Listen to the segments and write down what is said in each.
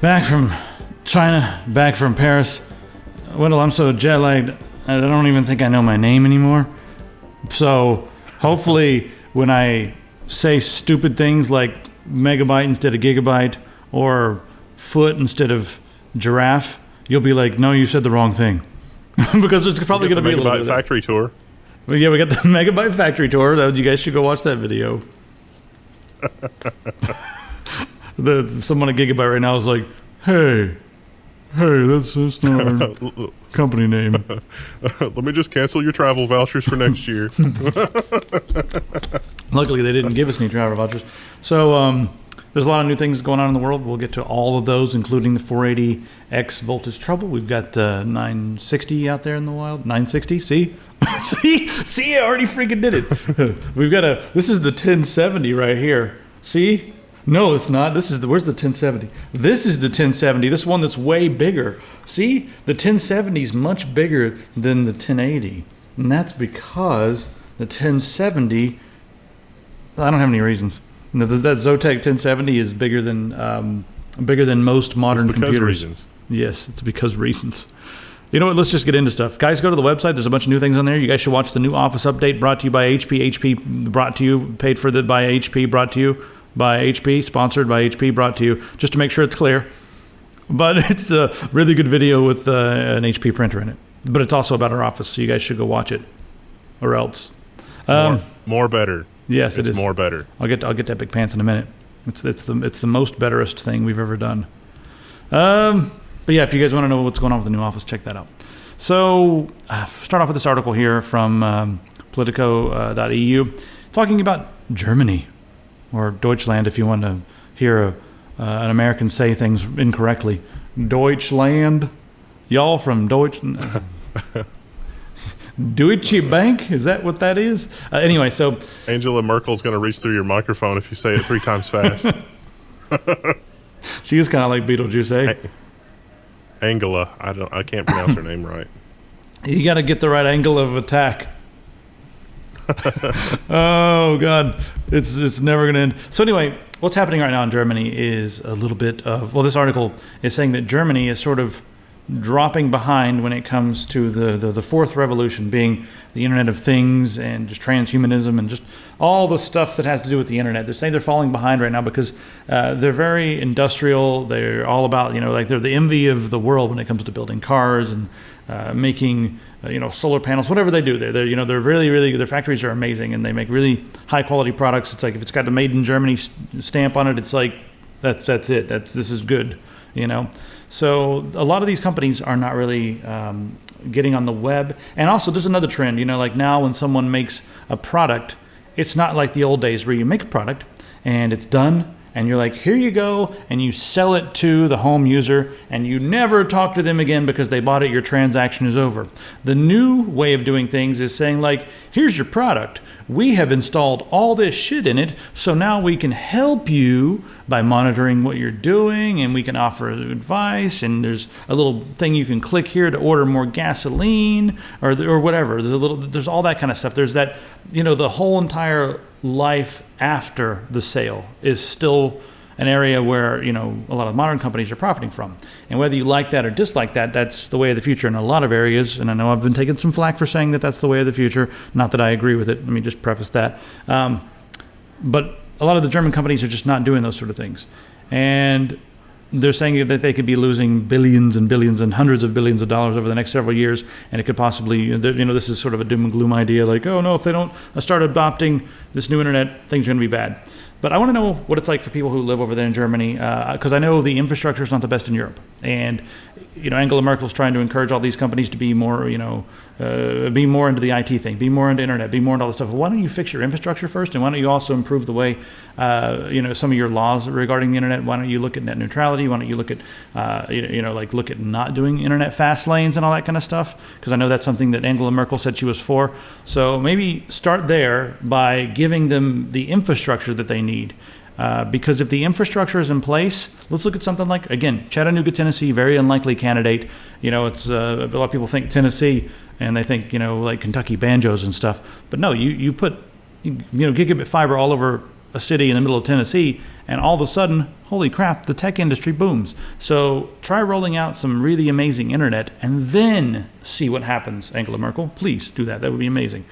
Back from China, back from Paris. Wendell, I'm so jet lagged, I don't even think I know my name anymore. So hopefully when I say stupid things like megabyte instead of gigabyte or foot instead of giraffe, you'll be like, no, you said the wrong thing. Because it's probably going to be a little bit of that. Factory tour. Well, yeah, we got the Megabyte Factory Tour. You guys should go watch that video. Someone at Gigabyte right now is like, hey, that's not our company name. Let me just cancel your travel vouchers for next year. Luckily, they didn't give us any travel vouchers. So there's a lot of new things going on in the world. We'll get to all of those, including the 480X voltage trouble. We've got 960 out there in the wild. 960, see? see, I already freaking did it. We've got this is the 1070 right here. See? No, it's not. Where's the 1070? This is the 1070. This one that's way bigger. See? The 1070 is much bigger than the 1080. And that's because the 1070, I don't have any reasons. No, that Zotac 1070 is bigger than most modern computers. Reasons. Yes, it's because reasons. You know what? Let's just get into stuff. Guys, go to the website. There's a bunch of new things on there. You guys should watch the new Office update brought to you by HP. HP brought to you, paid for by HP, brought to you by HP, sponsored by HP, brought to you, just to make sure it's clear. But it's a really good video with an HP printer in it. But it's also about our Office, so you guys should go watch it, or else. More better. Yes, it is more better. I'll get to Epic Pants in a minute. It's the most betterest thing we've ever done. But yeah, if you guys want to know what's going on with the new Office, check that out. So start off with this article here from Politico.eu, talking about Germany, or Deutschland if you want to hear an American say things incorrectly. Deutschland, y'all from Deutsch. Deutsche Bank? Is that what that is? Anyway, so Angela Merkel's going to reach through your microphone if you say it 3 times fast. She is kind of like Beetlejuice, eh? Angela. I can't pronounce her name right. You got to get the right angle of attack. Oh God, it's never going to end. So anyway, what's happening right now in Germany is a little bit of, well, this article is saying that Germany is sort of dropping behind when it comes to the fourth revolution, being the Internet of Things and just transhumanism and just all the stuff that has to do with the internet. They're saying they're falling behind right now because they're very industrial. They're all about, like they're the envy of the world when it comes to building cars and making solar panels, whatever they do. They're really their factories are amazing and they make really high quality products. It's like if it's got the Made in Germany stamp on it, it's like that's it. This is good. So a lot of these companies are not really getting on the web. And also there's another trend, like now when someone makes a product, it's not like the old days where you make a product and it's done and you're like, here you go, and you sell it to the home user and you never talk to them again because they bought it, your transaction is over. The new way of doing things is saying like, here's your product. We have installed all this shit in it, so now we can help you by monitoring what you're doing and we can offer advice, and there's a little thing you can click here to order more gasoline or whatever. There's all that kind of stuff. There's that, the whole entire life after the sale is still an area where a lot of modern companies are profiting from. And whether you like that or dislike that, that's the way of the future in a lot of areas. And I know I've been taking some flack for saying that that's the way of the future. Not that I agree with it. Let me just preface that. But a lot of the German companies are just not doing those sort of things. And they're saying that they could be losing billions and billions and hundreds of billions of dollars over the next several years, and it could possibly, this is sort of a doom and gloom idea, like, oh no, if they don't start adopting this new internet, things are going to be bad. But I want to know what it's like for people who live over there in Germany, because I know the infrastructure is not the best in Europe, and Angela Merkel's trying to encourage all these companies to be more, be more into the IT thing, be more into internet, be more into all this stuff. Well, why don't you fix your infrastructure first, and why don't you also improve the way, some of your laws regarding the internet? Why don't you look at net neutrality? Why don't you look at, look at not doing internet fast lanes and all that kind of stuff? Because I know that's something that Angela Merkel said she was for. So maybe start there by giving them the infrastructure that they need. Because if the infrastructure is in place, let's look at something like, again, Chattanooga, Tennessee, very unlikely candidate. It's a lot of people think Tennessee and they think, like Kentucky banjos and stuff. But no, you put, gigabit fiber all over a city in the middle of Tennessee, and all of a sudden, holy crap, the tech industry booms. So try rolling out some really amazing internet and then see what happens, Angela Merkel. Please do that. That would be amazing.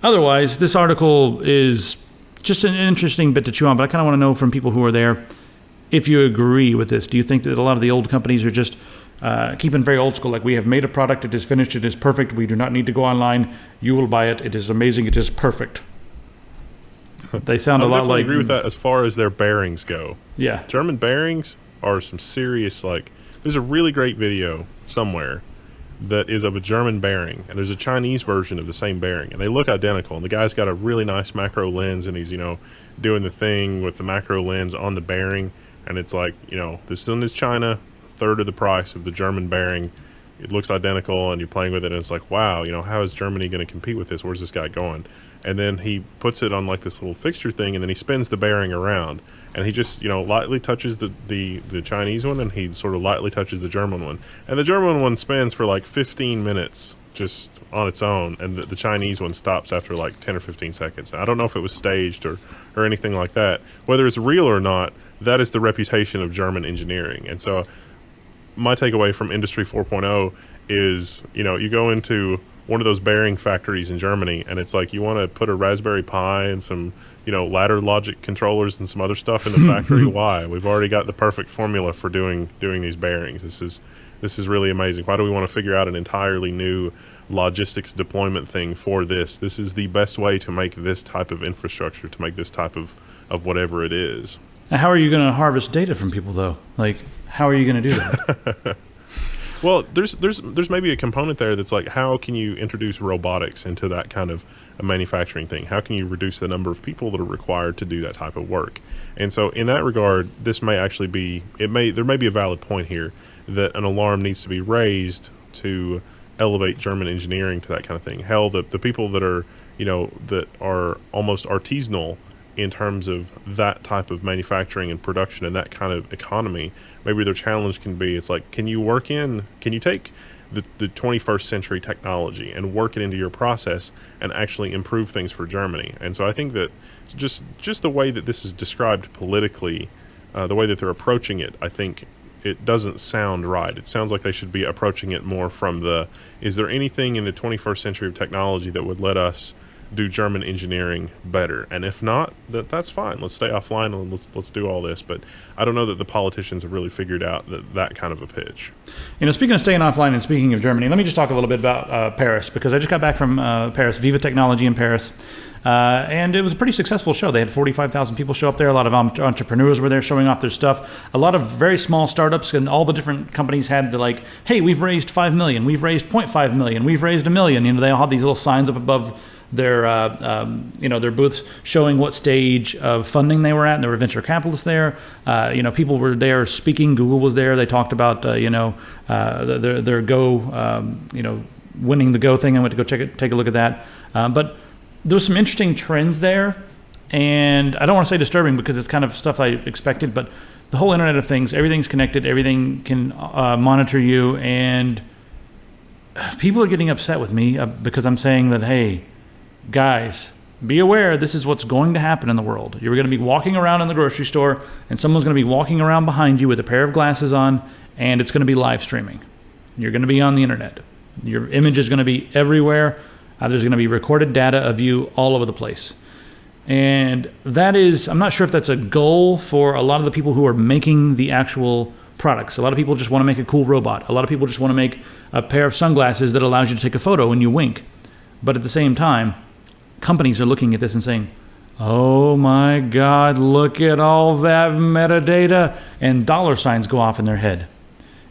Otherwise, this article is just an interesting bit to chew on, but I kind of want to know from people who are there if you agree with this. Do you think that a lot of the old companies are just keeping very old school, like we have made a product, it is finished, it is perfect, we do not need to go online, you will buy it, it is amazing, it is perfect? They sound a lot like... I agree with that as far as their bearings go. Yeah. German bearings are some serious, like, there's a really great video somewhere that is of a German bearing, and there's a Chinese version of the same bearing, and they look identical, and the guy's got a really nice macro lens, and he's, doing the thing with the macro lens on the bearing, and it's like, this one is China, third of the price of the German bearing. It looks identical, and you're playing with it, and it's like, wow, how is Germany going to compete with this? Where's this guy going? And then he puts it on like this little fixture thing, and then he spins the bearing around, and he just lightly touches the Chinese one, and he sort of lightly touches the German one, and the German one spins for like 15 minutes just on its own, and the Chinese one stops after like 10 or 15 seconds. I don't know if it was staged or anything like that. Whether it's real or not, that is the reputation of German engineering. And so my takeaway from Industry 4.0 is, you go into one of those bearing factories in Germany, and it's like you want to put a Raspberry Pi and some, ladder logic controllers and some other stuff in the factory. Why? We've already got the perfect formula for doing these bearings. This is really amazing. Why do we want to figure out an entirely new logistics deployment thing for this? This is the best way to make this type of infrastructure, to make this type of whatever it is. Now, how are you going to harvest data from people, though? Like, how are you going to do that? Well, there's maybe a component there that's like, how can you introduce robotics into that kind of a manufacturing thing? How can you reduce the number of people that are required to do that type of work? And so in that regard, this may actually be, there may be a valid point here that an alarm needs to be raised to elevate German engineering to that kind of thing. Hell, the people that are, that are almost artisanal in terms of that type of manufacturing and production and that kind of economy, maybe their challenge can be, it's like, can you take the 21st century technology and work it into your process and actually improve things for Germany? And so I think that just the way that this is described politically, the way that they're approaching it, I think it doesn't sound right. It sounds like they should be approaching it more from is there anything in the 21st century of technology that would let us do German engineering better? And if not, that's fine. Let's stay offline and let's do all this. But I don't know that the politicians have really figured out that kind of a pitch. Speaking of staying offline and speaking of Germany, let me just talk a little bit about Paris, because I just got back from Paris, Viva Technology in Paris. And it was a pretty successful show. They had 45,000 people show up there. A lot of entrepreneurs were there showing off their stuff. A lot of very small startups, and all the different companies had hey, we've raised 5 million, we've raised 0.5 million, we've raised $1 million. They all had these little signs up above their their booths showing what stage of funding they were at, and there were venture capitalists there. People were there speaking. Google was there. They talked about their Go winning the Go thing. I went to go take a look at that. But there was some interesting trends there, and I don't want to say disturbing because it's kind of stuff I expected, but the whole Internet of Things, everything's connected, everything can monitor you, and people are getting upset with me because I'm saying that, hey, guys, be aware, this is what's going to happen in the world. You're going to be walking around in the grocery store, and someone's going to be walking around behind you with a pair of glasses on, and it's going to be live streaming. You're going to be on the internet. Your image is going to be everywhere. There's going to be recorded data of you all over the place. And that is, I'm not sure if that's a goal for a lot of the people who are making the actual products. A lot of people just want to make a cool robot. A lot of people just want to make a pair of sunglasses that allows you to take a photo when you wink. But at the same time, companies are looking at this and saying, oh my God, look at all that metadata, and dollar signs go off in their head.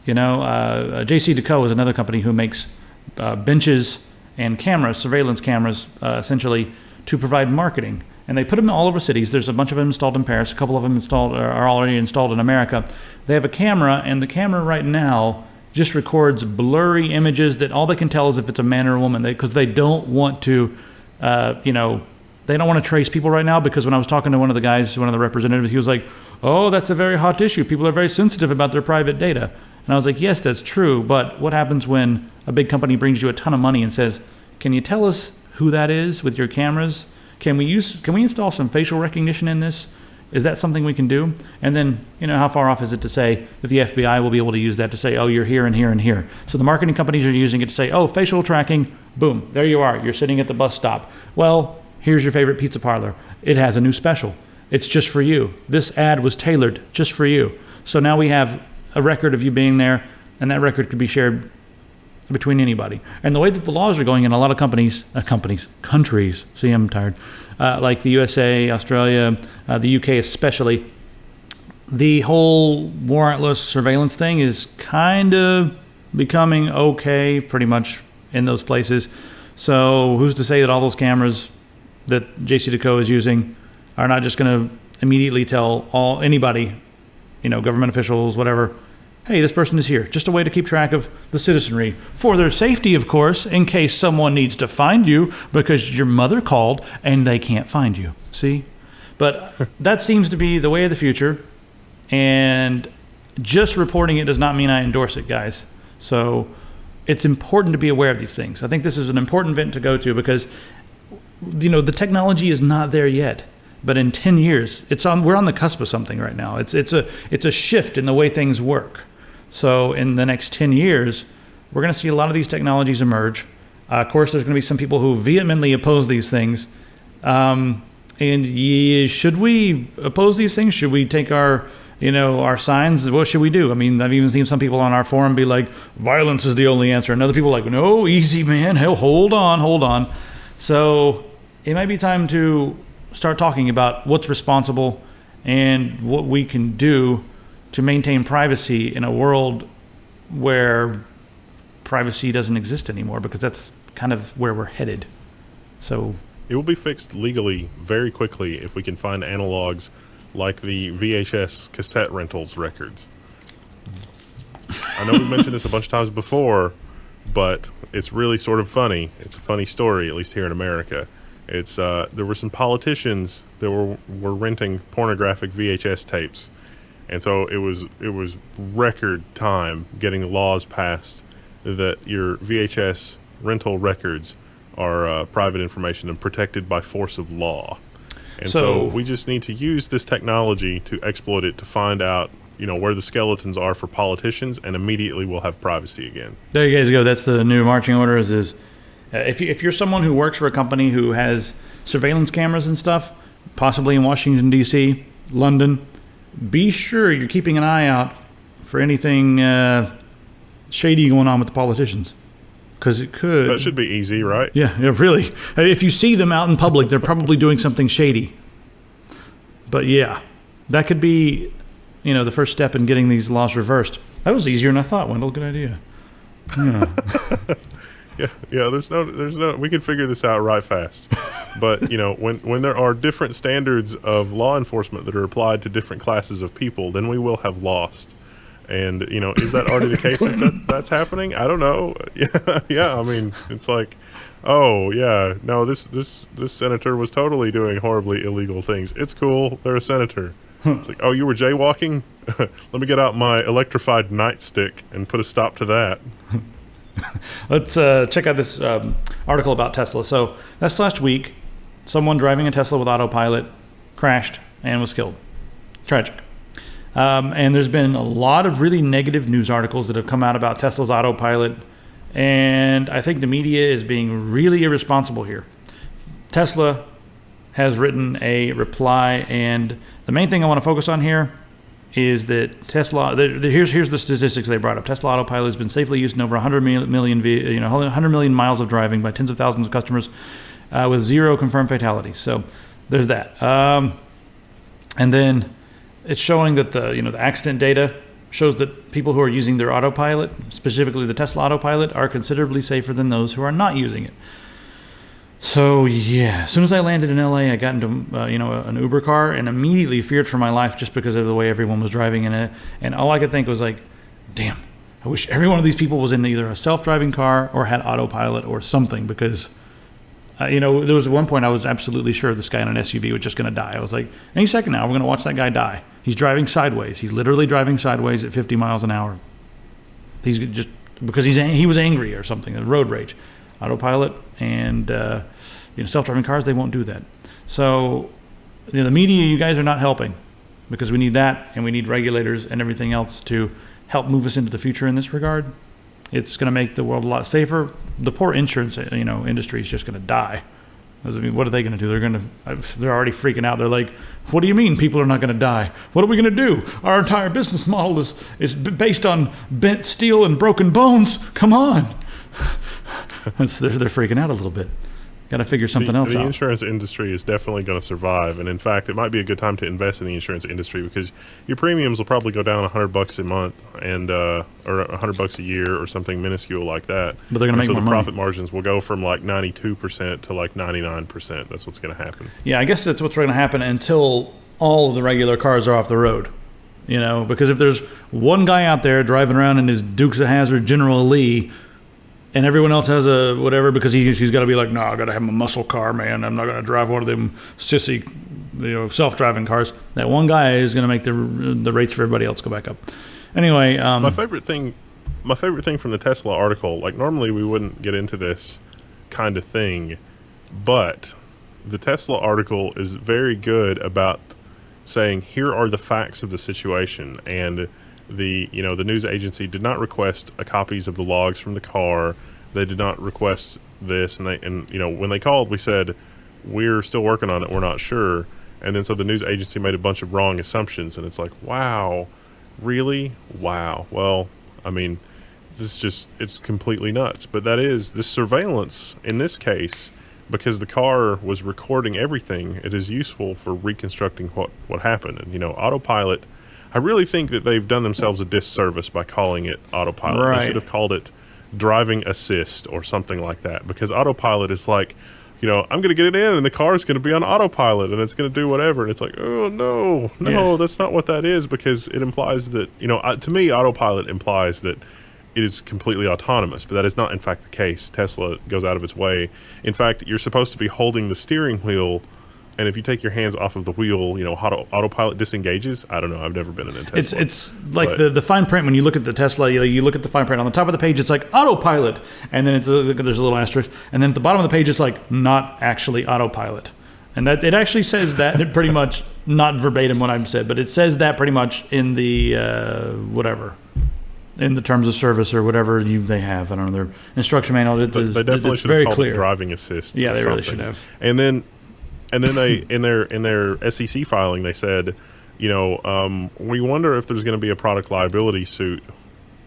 JC is another company who makes benches and cameras, surveillance cameras, essentially, to provide marketing. And they put them all over cities. There's a bunch of them installed in Paris. A couple of them are already installed in America. They have a camera, and the camera right now just records blurry images that all they can tell is if it's a man or a woman, because they don't want to, they don't want to trace people right now, because when I was talking to one of the guys, one of the representatives, he was like, oh, that's a very hot issue. People are very sensitive about their private data. And I was like, yes, that's true, but what happens when a big company brings you a ton of money and says, can you tell us who that is with your cameras? Can we install some facial recognition in this? Is that something we can do? And then, how far off is it to say that the FBI will be able to use that to say, oh, you're here and here and here. So the marketing companies are using it to say, oh, facial tracking, boom, there you are. You're sitting at the bus stop. Well, here's your favorite pizza parlor. It has a new special. It's just for you. This ad was tailored just for you. So now we have a record of you being there, and that record could be shared between anybody. And the way that the laws are going in a lot of countries, see, I'm tired, like the USA, Australia, the UK especially, the whole warrantless surveillance thing is kind of becoming okay pretty much in those places. So who's to say that all those cameras that JCDecaux is using are not just going to immediately tell anybody, government officials, whatever, hey, this person is here. Just a way to keep track of the citizenry. For their safety, of course, in case someone needs to find you because your mother called and they can't find you. See? But that seems to be the way of the future. And just reporting it does not mean I endorse it, guys. So it's important to be aware of these things. I think this is an important event to go to because, the technology is not there yet. But in 10 years, we're on the cusp of something right now. It's a shift in the way things work. So in the next 10 years, we're going to see a lot of these technologies emerge. Of course, there's going to be some people who vehemently oppose these things. Should we oppose these things? Should we take our signs? What should we do? I mean, I've even seen some people on our forum be like, violence is the only answer. And other people are like, no, easy, man. Hell, hold on. So it might be time to start talking about what's responsible and what we can do to maintain privacy in a world where privacy doesn't exist anymore, because that's kind of where we're headed. So it will be fixed legally very quickly if we can find analogs like the VHS cassette rentals records. I know we've mentioned this a bunch of times before, but it's really sort of funny. It's a funny story, at least here in America. It's there were some politicians that were renting pornographic VHS tapes. And so it was record time getting the laws passed that your VHS rental records are private information and protected by force of law. And so we just need to use this technology to exploit it to find out, where the skeletons are for politicians, and immediately we'll have privacy again. There you guys go. That's the new marching orders. If you're someone who works for a company who has surveillance cameras and stuff, possibly in Washington, D.C., London, be sure you're keeping an eye out for anything shady going on with the politicians, because it could. That should be easy, right? Yeah, really. If you see them out in public, they're probably doing something shady. But yeah, that could be, the first step in getting these laws reversed. That was easier than I thought, Wendell. Good idea. Yeah. Yeah. There's no. We can figure this out right fast. But when there are different standards of law enforcement that are applied to different classes of people, then we will have lost. And is that already the case that's happening? I don't know. Yeah. I mean, it's like, oh yeah, no, this senator was totally doing horribly illegal things. It's cool. They're a senator. It's like, oh, you were jaywalking? Let me get out my electrified nightstick and put a stop to that. Let's check out this article about Tesla. So that's last week. Someone driving a Tesla with autopilot crashed and was killed. Tragic. And there's been a lot of really negative news articles that have come out about Tesla's autopilot. And I think the media is being really irresponsible here. Tesla has written a reply, and the main thing I want to focus on here is that Tesla, here's the statistics they brought up. Tesla Autopilot has been safely used in over 100 million miles of driving by tens of thousands of customers with 0 confirmed fatalities. So there's that. And then it's showing that the accident data shows that people who are using their autopilot, specifically the Tesla Autopilot, are considerably safer than those who are not using it. So yeah, as soon as I landed in LA, I got into an Uber car and immediately feared for my life just because of the way everyone was driving in it. And all I could think was like, damn, I wish every one of these people was in either a self-driving car or had autopilot or something, because there was one point I was absolutely sure this guy in an SUV was just going to die. I was like, any second now, we're going to watch that guy die. He's driving sideways. He's literally driving sideways at 50 miles an hour. He's just because he was angry or something, road rage. Autopilot and self-driving cars, they won't do that. So the media, you guys are not helping, because we need that, and we need regulators and everything else to help move us into the future in this regard. It's going to make the world a lot safer. The poor insurance, industry is just going to die. I mean, what are they going to do? They're already freaking out. They're like, what do you mean people are not going to die? What are we going to do? Our entire business model is based on bent steel and broken bones. Come on. They're freaking out a little bit. Got to figure something else out. The insurance industry is definitely going to survive, and in fact, it might be a good time to invest in the insurance industry, because your premiums will probably go down $100 a month, and or $100 a year, or something minuscule like that. But they're going to make more more money. money. Profit margins will go from like 92% to like 99%. That's what's going to happen. Yeah, I guess that's what's going to happen until all of the regular cars are off the road. Because if there's one guy out there driving around in his Dukes of Hazzard General Lee, and everyone else has a whatever, because he's got to be like, no, I got to have a muscle car, man. I'm not going to drive one of them sissy, self-driving cars. That one guy is going to make the rates for everybody else go back up. Anyway, my favorite thing from the Tesla article, like normally we wouldn't get into this kind of thing, but the Tesla article is very good about saying, here are the facts of the situation, and the news agency did not request copies of the logs from the car. They did not request this, and when they called, we said, we're still working on it, we're not sure. And then so the news agency made a bunch of wrong assumptions, and it's like, wow, really? Wow. Well, I mean, it's completely nuts. But this surveillance in this case, because the car was recording everything, it is useful for reconstructing what happened. And autopilot, I really think that they've done themselves a disservice by calling it autopilot. Right. They should have called it driving assist or something like that, because autopilot is like, I'm going to get it in and the car is going to be on autopilot and it's going to do whatever. And it's like, oh, no, That's not what that is, because it implies that, to me, autopilot implies that it is completely autonomous, but that is not in fact the case. Tesla goes out of its way. In fact, you're supposed to be holding the steering wheel, and if you take your hands off of the wheel, autopilot disengages. I don't know. I've never been in a Tesla. It's like the fine print when you look at the Tesla. You look at the fine print on the top of the page. It's like autopilot, and then there's a little asterisk, and then at the bottom of the page it's like not actually autopilot, and that it actually says that pretty much, not verbatim what I've said, but it says that pretty much in the whatever. In the terms of service or whatever they have. I don't know, their instruction manual. They definitely should have called it driving assist. Yeah, they something. really should have. And then they in their SEC filing they said, we wonder if there's going to be a product liability suit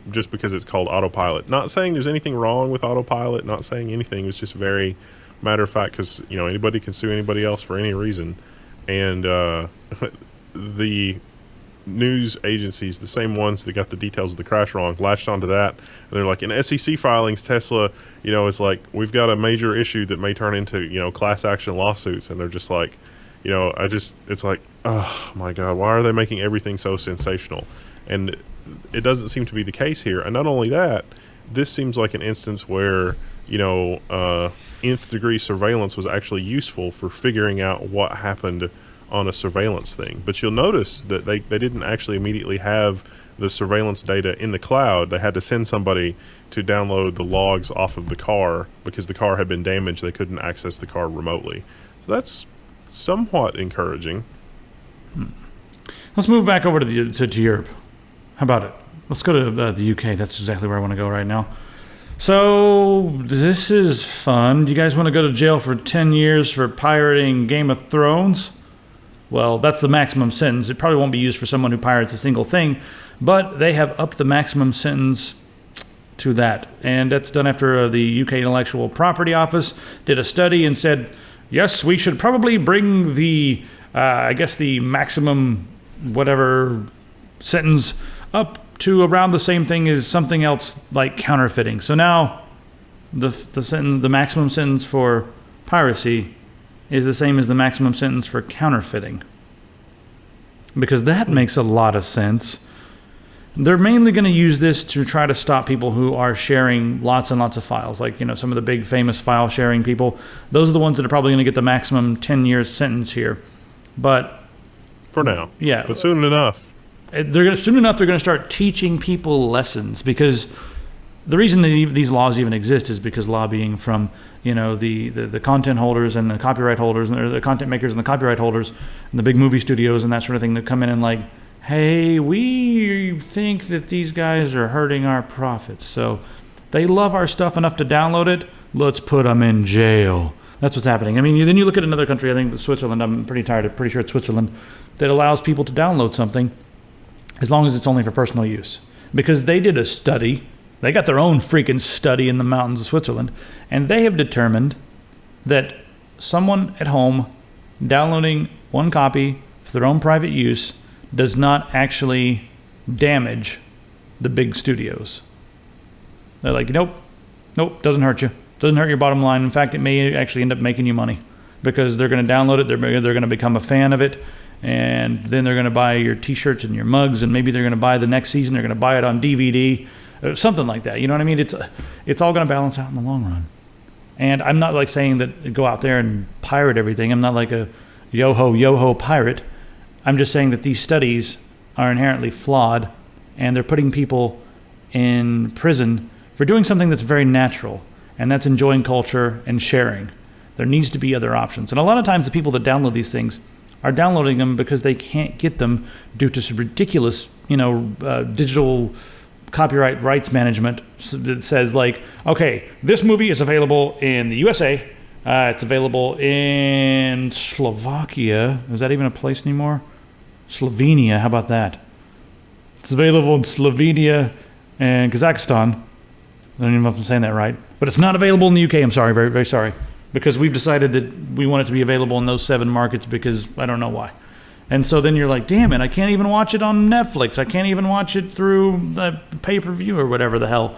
just because it's called autopilot. Not saying there's anything wrong with autopilot. Not saying anything. It's just very matter of fact, because anybody can sue anybody else for any reason, and the news agencies, the same ones that got the details of the crash wrong, latched onto that, and they're like, in SEC filings, Tesla, it's like, we've got a major issue that may turn into, class action lawsuits, and they're just like, it's like, oh my God, why are they making everything so sensational? And it doesn't seem to be the case here. And not only that, this seems like an instance where, nth degree surveillance was actually useful for figuring out what happened on a surveillance thing. But you'll notice that they didn't actually immediately have the surveillance data in the cloud. They had to send somebody to download the logs off of the car because the car had been damaged. They couldn't access the car remotely. So that's somewhat encouraging. Let's move back over to Europe. How about it? Let's go to the UK. That's exactly where I want to go right now. So this is fun. Do you guys want to go to jail for 10 years for pirating Game of Thrones? Well, that's the maximum sentence. It probably won't be used for someone who pirates a single thing, but they have upped the maximum sentence to that. And that's done after the UK Intellectual Property Office did a study and said, yes, we should probably bring the maximum whatever sentence up to around the same thing as something else like counterfeiting. So now the maximum sentence for piracy is the same as the maximum sentence for counterfeiting. Because that makes a lot of sense. They're mainly going to use this to try to stop people who are sharing lots and lots of files. Like, some of the big famous file sharing people. Those are the ones that are probably going to get the maximum 10 years sentence here. But for now. Yeah. But soon enough. They're going to start teaching people lessons, because the reason that these laws even exist is because lobbying from, the content holders and the copyright holders, or the content makers and the copyright holders and the big movie studios and that sort of thing that come in and like, hey, we think that these guys are hurting our profits. So they love our stuff enough to download it. Let's put them in jail. That's what's happening. I mean, then you look at another country, I think Switzerland, I'm pretty sure it's Switzerland, that allows people to download something as long as it's only for personal use. Because they did a study, they got their own freaking study in the mountains of Switzerland, and they have determined that someone at home downloading one copy for their own private use does not actually damage the big studios. They're like, nope, doesn't hurt you. Doesn't hurt your bottom line. In fact, it may actually end up making you money because they're going to download it. They're going to become a fan of it. And then they're going to buy your t-shirts and your mugs. And maybe they're going to buy the next season. They're going to buy it on DVD, something like that. You know what I mean? It's all going to balance out in the long run. And I'm not like saying that go out there and pirate everything. I'm not like a yo-ho pirate. I'm just saying that these studies are inherently flawed and they're putting people in prison for doing something that's very natural. And that's enjoying culture and sharing. There needs to be other options. And a lot of times the people that download these things are downloading them because they can't get them due to some ridiculous, digital copyright rights management that says like, okay, this movie is available in the USA. It's available in Slovakia. Is that even a place anymore? Slovenia, how about that? It's available in Slovenia and Kazakhstan. I don't even know if I'm saying that right. But it's not available in the UK. I'm sorry, very, very sorry. Because we've decided that we want it to be available in those 7 markets because I don't know why. And so then you're like, damn it, I can't even watch it on Netflix. I can't even watch it through the pay-per-view or whatever the hell.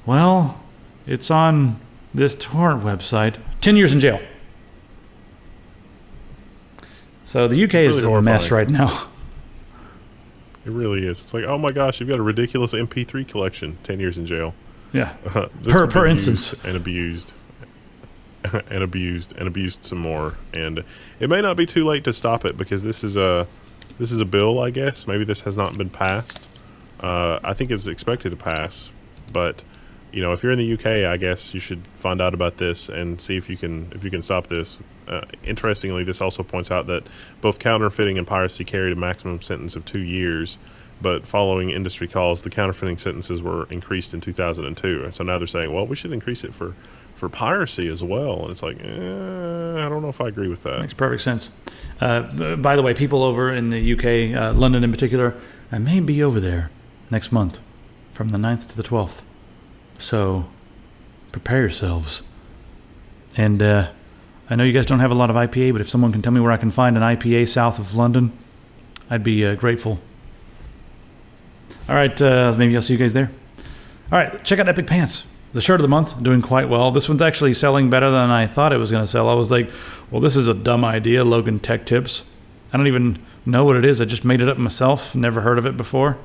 Well, it's on this torrent website. 10 years in jail. So the UK is a mess right now. It really is. It's like, oh my gosh, you've got a ridiculous MP3 collection. 10 years in jail. Yeah. Per instance. And abused. and abused some more. And it may not be too late to stop it because this is a bill, I guess. Maybe this has not been passed. I think it's expected to pass. But, if you're in the UK, I guess you should find out about this and see if you can stop this. Interestingly, this also points out that both counterfeiting and piracy carried a maximum sentence of 2 years. But following industry calls, the counterfeiting sentences were increased in 2002. And so now they're saying, well, we should increase it for piracy as well. And it's like, I don't know if I agree with that. Makes perfect sense. By the way, people over in the UK, London in particular, I may be over there next month from the 9th to the 12th. So prepare yourselves. And I know you guys don't have a lot of IPA, but if someone can tell me where I can find an IPA south of London, I'd be grateful. All right, maybe I'll see you guys there. All right, check out Epic Pants. The shirt of the month, doing quite well. This one's actually selling better than I thought it was going to sell. I was like, well, this is a dumb idea, Logan Tech Tips. I don't even know what it is. I just made it up myself. Never heard of it before.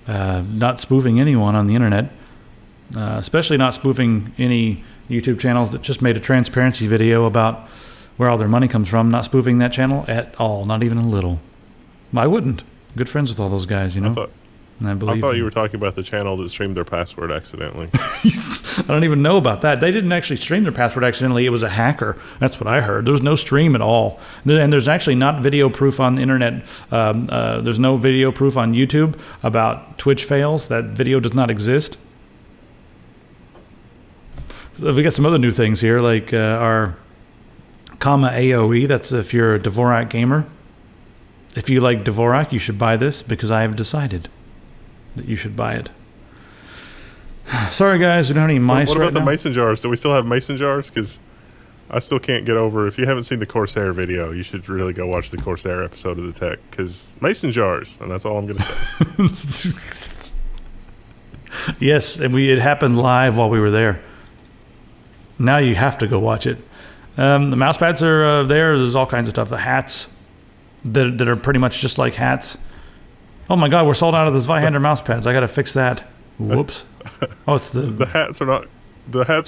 Not spoofing anyone on the internet. Especially not spoofing any YouTube channels that just made a transparency video about where all their money comes from. Not spoofing that channel at all, not even a little. I wouldn't. Good friends with all those guys, I thought you were talking about the channel that streamed their password accidentally. I don't even know about that. They didn't actually stream their password accidentally. It was a hacker. That's what I heard. There was no stream at all. And there's actually not video proof on the internet. There's no video proof on YouTube about Twitch fails. That video does not exist. So we got some other new things here, like our AOE. That's if you're a Dvorak gamer. If you like Dvorak, you should buy this because I have decided that you should buy it. Sorry, guys, we don't have any mice right now. What about the mason jars? Do we still have mason jars? Because I still can't get over. If you haven't seen the Corsair video, you should really go watch the Corsair episode of the tech. Because mason jars, and that's all I'm going to say. Yes, and it happened live while we were there. Now you have to go watch it. The mouse pads are there. There's all kinds of stuff. The hats that are pretty much just like hats. Oh my God, we're sold out of the Zweihander mouse pads. I got to fix that. Whoops. Oh, it's the hats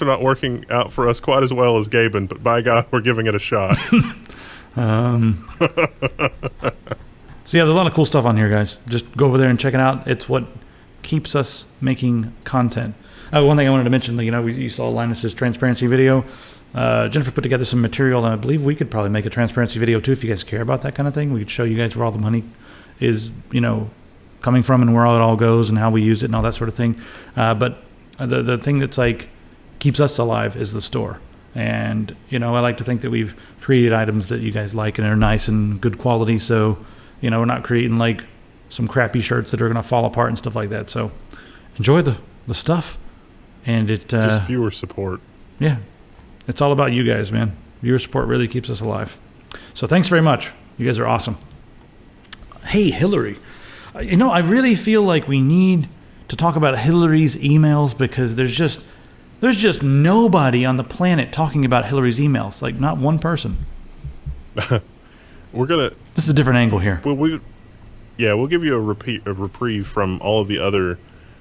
are not working out for us quite as well as Gaben, but by God, we're giving it a shot. So yeah, there's a lot of cool stuff on here, guys. Just go over there and check it out. It's what keeps us making content. One thing I wanted to mention, you saw Linus's transparency video. Jennifer put together some material, and I believe we could probably make a transparency video too if you guys care about that kind of thing. We could show you guys where all the money is, coming from and where it all goes and how we use it and all that sort of thing. But the thing that's like keeps us alive is the store. And, I like to think that we've created items that you guys like and are nice and good quality. So, we're not creating like some crappy shirts that are going to fall apart and stuff like that. So enjoy the stuff. And it just viewer support. Yeah. It's all about you guys, man. Viewer support really keeps us alive. So thanks very much. You guys are awesome. Hey, Hillary. I really feel like we need to talk about Hillary's emails because there's just nobody on the planet talking about Hillary's emails. Like, not one person. This is a different angle here. We'll give you a reprieve from all of the other.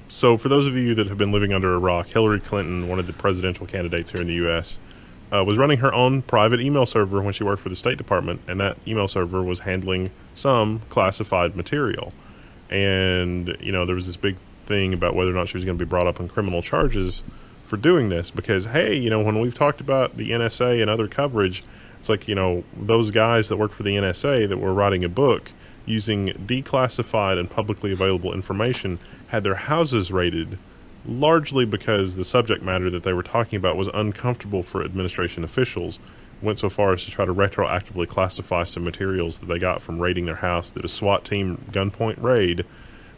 So for those of you that have been living under a rock, Hillary Clinton, one of the presidential candidates here in the U.S., was running her own private email server when she worked for the State Department, and that email server was handling some classified material. And, there was this big thing about whether or not she was going to be brought up on criminal charges for doing this because, hey, when we've talked about the NSA and other coverage, it's like, those guys that worked for the NSA that were writing a book using declassified and publicly available information had their houses raided largely because the subject matter that they were talking about was uncomfortable for administration officials, went so far as to try to retroactively classify some materials that they got from raiding their house, did a SWAT team gunpoint raid.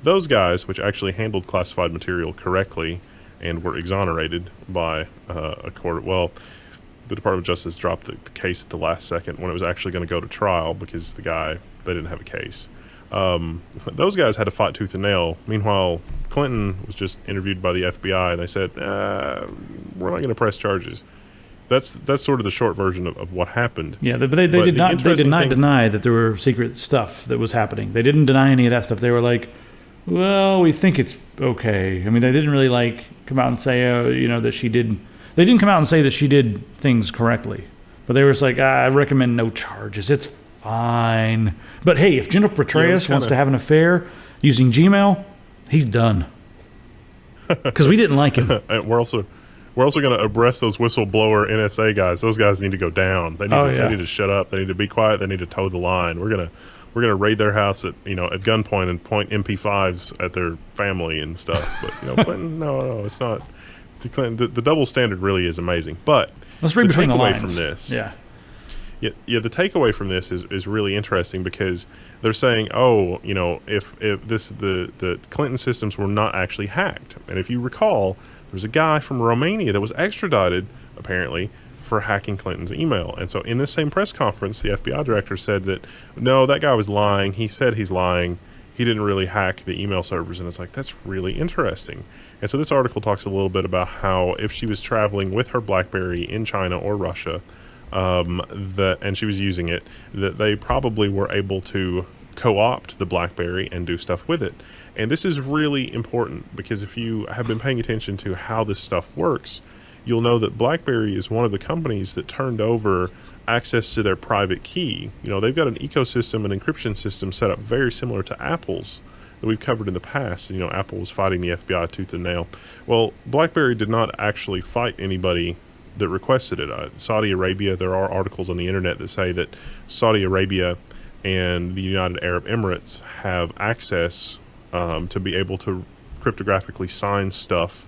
Those guys, which actually handled classified material correctly and were exonerated by a court, the Department of Justice dropped the case at the last second when it was actually going to go to trial because they didn't have a case. Those guys had to fight tooth and nail. Meanwhile, Clinton was just interviewed by the FBI, and they said, we're not going to press charges. That's sort of the short version of what happened. Yeah, but they did not deny that there were secret stuff that was happening. They didn't deny any of that stuff. They were like, well, we think it's okay. I mean, they didn't really come out and say, that she did. They didn't come out and say that she did things correctly. But they were just like, I recommend no charges. It's fine. But hey, if Jennifer Petraeus wants to have an affair using Gmail, he's done. Because we didn't like him. And we're also going to abreast those whistleblower NSA guys. Those guys need to go down. They need to shut up. They need to be quiet. They need to toe the line. We're gonna raid their house at gunpoint and point MP5s at their family and stuff. But Clinton, no, it's not. The double standard really is amazing. But let's read between the lines from this. Yeah. Yeah, the takeaway from this is really interesting because they're saying, if the Clinton systems were not actually hacked, and if you recall, there was a guy from Romania that was extradited apparently for hacking Clinton's email, and so in this same press conference, the FBI director said that no, that guy was lying. He said he's lying. He didn't really hack the email servers, and it's like that's really interesting. And so this article talks a little bit about how if she was traveling with her BlackBerry in China or Russia. And she was using it, that they probably were able to co-opt the BlackBerry and do stuff with it. And this is really important because if you have been paying attention to how this stuff works, you'll know that BlackBerry is one of the companies that turned over access to their private key. They've got an ecosystem, an encryption system set up very similar to Apple's that we've covered in the past. Apple was fighting the FBI tooth and nail. Well, BlackBerry did not actually fight anybody that requested it. Saudi Arabia, there are articles on the internet that say that Saudi Arabia and the United Arab Emirates have access to be able to cryptographically sign stuff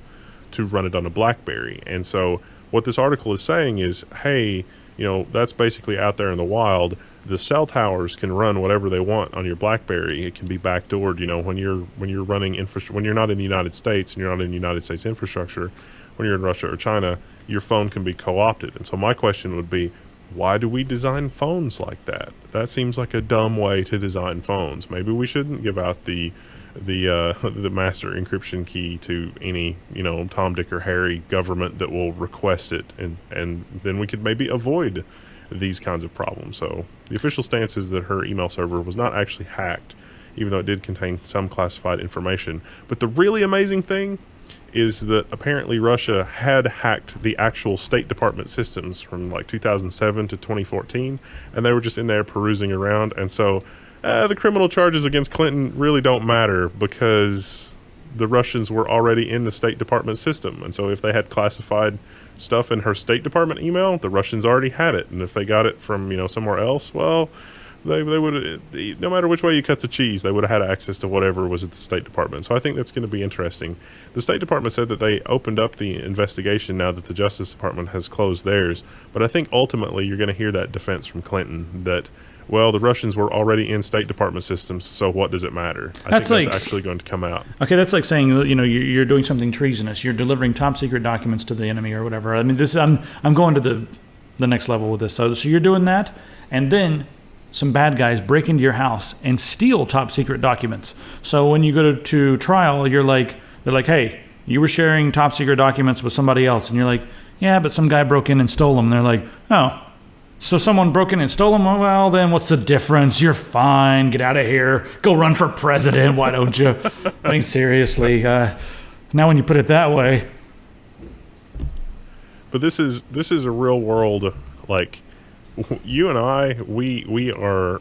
to run it on a BlackBerry. And so what this article is saying is, hey, that's basically out there in the wild. The cell towers can run whatever they want on your BlackBerry. It can be backdoored, when you're running when you're not in the United States and you're not in United States infrastructure, when you're in Russia or China, your phone can be co-opted. And so my question would be, why do we design phones like that? That seems like a dumb way to design phones. Maybe we shouldn't give out the master encryption key to any, Tom, Dick, or Harry government that will request it, and then we could maybe avoid these kinds of problems. So the official stance is that her email server was not actually hacked, even though it did contain some classified information. But the really amazing thing is that apparently Russia had hacked the actual State Department systems from 2007 to 2014, and they were just in there perusing around. And so the criminal charges against Clinton really don't matter because the Russians were already in the State Department system. And so if they had classified stuff in her State Department email, the Russians already had it. And if they got it from, somewhere else, well, they would, no matter which way you cut the cheese, they would have had access to whatever was at the State Department. So I think that's going to be interesting. The State Department said that they opened up the investigation now that the Justice Department has closed theirs. But I think ultimately you're going to hear that defense from Clinton that, well, the Russians were already in State Department systems, so what does it matter? I think that's actually going to come out. Okay, that's like saying, you're doing something treasonous. You're delivering top secret documents to the enemy or whatever. I mean, I'm going to the next level with this. So you're doing that, and then some bad guys break into your house and steal top secret documents. So when you go to trial, they're like, hey, you were sharing top secret documents with somebody else. And you're like, yeah, but some guy broke in and stole them. And they're like, oh, so someone broke in and stole them? Well, then what's the difference? You're fine. Get out of here. Go run for president. Why don't you? I mean, seriously. Now when you put it that way. But this is a real world, like, you and I, we are,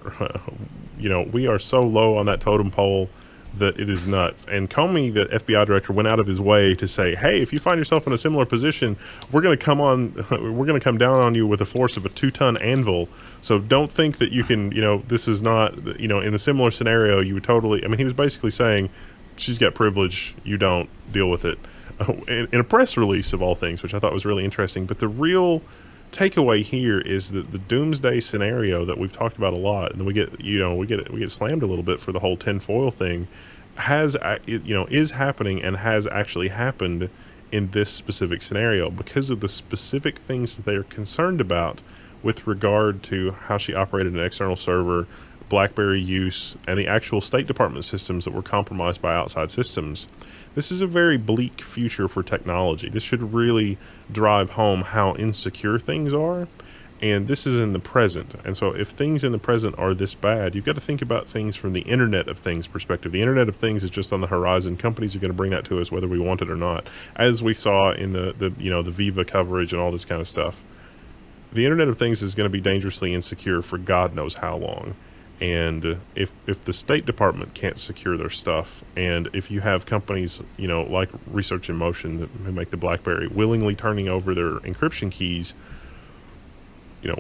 we are so low on that totem pole that it is nuts. And Comey, the FBI director, went out of his way to say, hey, if you find yourself in a similar position, we're going to come down on you with the force of a 2-ton anvil. So don't think that you can, this is not, in a similar scenario, you would totally, I mean, he was basically saying, she's got privilege, you don't, deal with it. In a press release of all things, which I thought was really interesting. But the real takeaway here is that the doomsday scenario that we've talked about a lot, and then we get slammed a little bit for the whole tinfoil thing, is happening and has actually happened in this specific scenario because of the specific things that they are concerned about with regard to how she operated an external server, BlackBerry use, and the actual State Department systems that were compromised by outside systems. This is a very bleak future for technology. This should really drive home how insecure things are. And this is in the present. And so if things in the present are this bad, you've got to think about things from the Internet of Things perspective. The Internet of Things is just on the horizon. Companies are going to bring that to us whether we want it or not, as we saw in the Viva coverage and all this kind of stuff. The Internet of Things is going to be dangerously insecure for God knows how long. And if the State Department can't secure their stuff, and if you have companies, like Research in Motion who make the BlackBerry willingly turning over their encryption keys,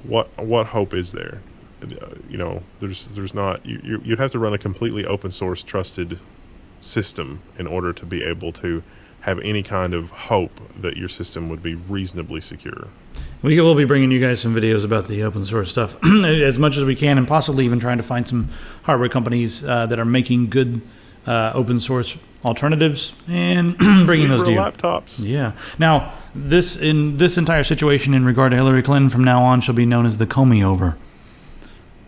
what hope is there? There's not. You'd have to run a completely open source trusted system in order to be able to have any kind of hope that your system would be reasonably secure. We will be bringing you guys some videos about the open source stuff as much as we can, and possibly even trying to find some hardware companies that are making good open source alternatives and bringing those to you. Laptops. Yeah. Now, this entire situation in regard to Hillary Clinton from now on shall be known as the Comey over.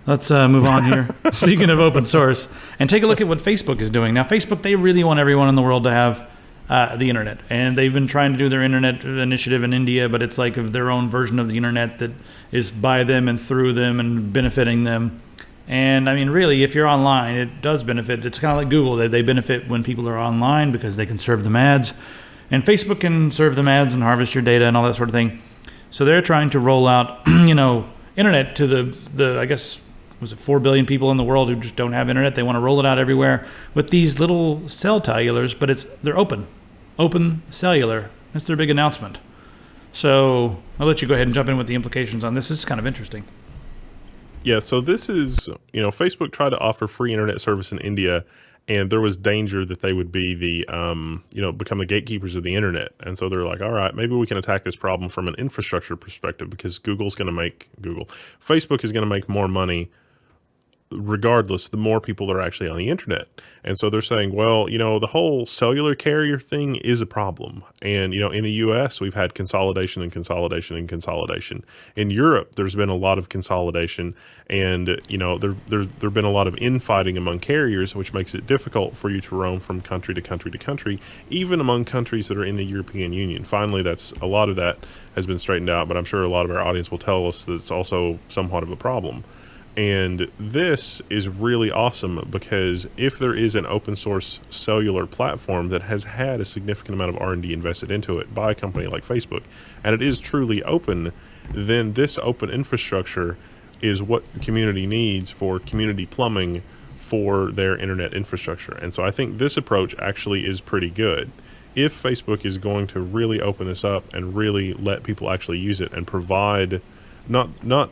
Let's move on here. Speaking of open source, and take a look at what Facebook is doing. Now, Facebook, they really want everyone in the world to have the internet, and they've been trying to do their internet initiative in India, but it's like of their own version of the internet that is by them and through them and benefiting them. And I mean, really, if you're online, it does benefit. It's kind of like Google. They benefit when people are online because they can serve them ads, and Facebook can serve them ads and harvest your data and all that sort of thing. So they're trying to roll out, internet to the I guess, was it 4 billion people in the world who just don't have internet. They want to roll it out everywhere with these little cell tellulars, but they're open cellular. That's their big announcement. So I'll let you go ahead and jump in with the implications on this. This is kind of interesting. Yeah, so this is, Facebook tried to offer free internet service in India, and there was danger that they would be become the gatekeepers of the internet. And so they're like, all right, maybe we can attack this problem from an infrastructure perspective, because Facebook is going to make more money regardless, the more people are actually on the internet. And so they're saying, well, the whole cellular carrier thing is a problem. And, in the US, we've had consolidation and consolidation and consolidation. In Europe, there's been a lot of consolidation, and, there've been a lot of infighting among carriers, which makes it difficult for you to roam from country to country to country, even among countries that are in the European Union. Finally, a lot of that has been straightened out, but I'm sure a lot of our audience will tell us that it's also somewhat of a problem. And this is really awesome, because if there is an open source cellular platform that has had a significant amount of R&D invested into it by a company like Facebook, and it is truly open, then this open infrastructure is what the community needs for community plumbing for their internet infrastructure. And so I think this approach actually is pretty good. If Facebook is going to really open this up and really let people actually use it and provide not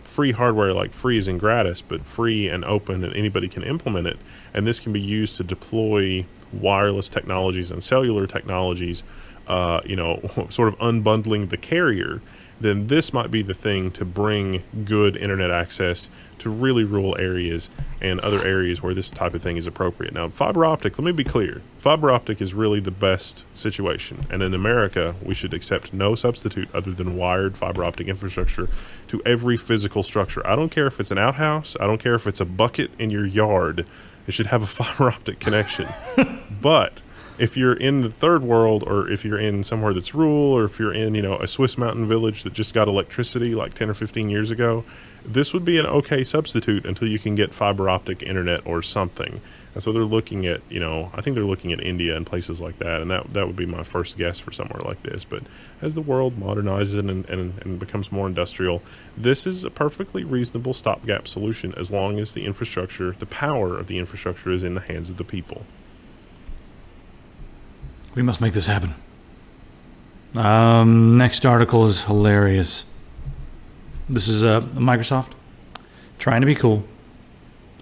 free hardware, like free as in gratis, but free and open and anybody can implement it, and this can be used to deploy wireless technologies and cellular technologies, sort of unbundling the carrier, then this might be the thing to bring good internet access to really rural areas and other areas where this type of thing is appropriate. Now, fiber optic, let me be clear, fiber optic is really the best situation. And in America, we should accept no substitute other than wired fiber optic infrastructure to every physical structure. I don't care if it's an outhouse. I don't care if it's a bucket in your yard. It should have a fiber optic connection. But if you're in the third world, or if you're in somewhere that's rural, or if you're in, a Swiss mountain village that just got electricity like 10 or 15 years ago, this would be an okay substitute until you can get fiber optic internet or something. And so they're looking at, I think they're looking at India and places like that. And that would be my first guess for somewhere like this. But as the world modernizes and becomes more industrial, this is a perfectly reasonable stopgap solution as long as the infrastructure, the power of the infrastructure is in the hands of the people. We must make this happen. Next article is hilarious. This is Microsoft trying to be cool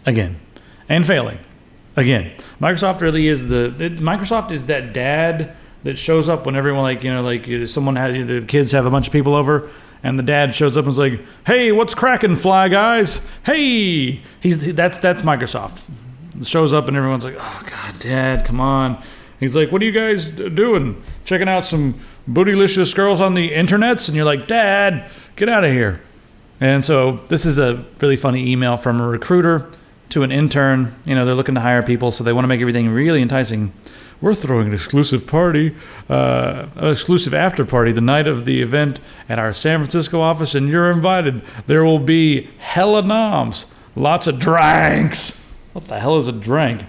again and failing again. Microsoft really is Microsoft is that dad that shows up when everyone the kids have a bunch of people over, and the dad shows up and is like, "Hey, what's cracking, Fly Guys? Hey!" That's Microsoft. Shows up and everyone's like, "Oh God, Dad, come on." He's like, "What are you guys doing? Checking out some bootylicious girls on the internets?" And you're like, "Dad, get out of here." And so this is a really funny email from a recruiter to an intern. They're looking to hire people, so they want to make everything really enticing. "We're throwing an exclusive party, an exclusive after party the night of the event at our San Francisco office, and you're invited. There will be hella noms, lots of drinks." What the hell is a drink?